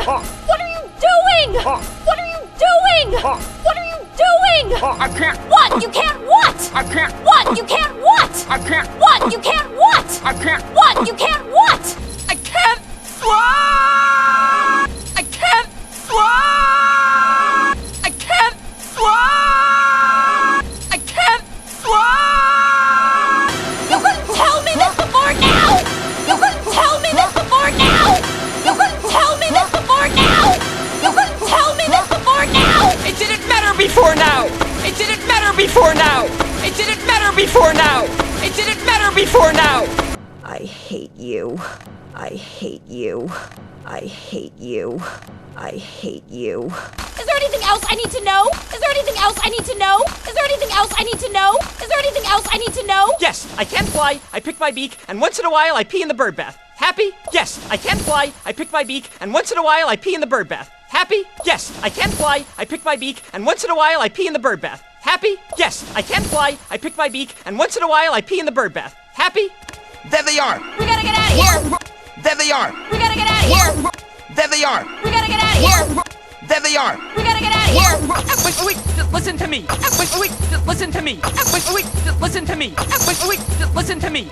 What are you doing? What are you doing? What are you doing? I can't. What? You can't what? I can't. What? You can't what? I can't. What? You can't what? I can't. What? You can't what? I can't fly. I can't fly. I can't fly. I can't fly. You couldn't tell me this before now! You couldn't tell me this before now! You couldn't tell me this before now! You couldn't tell me this before now! It didn't matter before now. It didn't matter before now. It didn't matter before now. It didn't matter before now. I hate you. I hate you. I hate you. I hate you. Is there anything else I need to know? Is there anything else I need to know? Is there anything else I need to know? Is there anything else I need to know? Yes, I can fly. I pick my beak, and once in a while I pee in the bird bath. Happy? Yes, I can fly. I pick my beak, and once in a while I pee in the bird bath. Happy? Yes, I can fly. I pick my beak, and once in a while I pee in the bird bath. Happy? Yes, I can fly. I pick my beak, and once in a while I pee in the bird bath. Happy? There they are! We gotta get out of here! There they are! We gotta get out of here! There they are! We gotta get out of here! There they are! We gotta get out of here! Wait, just listen to me. Wait, just listen to me. Wait, just listen to me. Wait, just listen to me.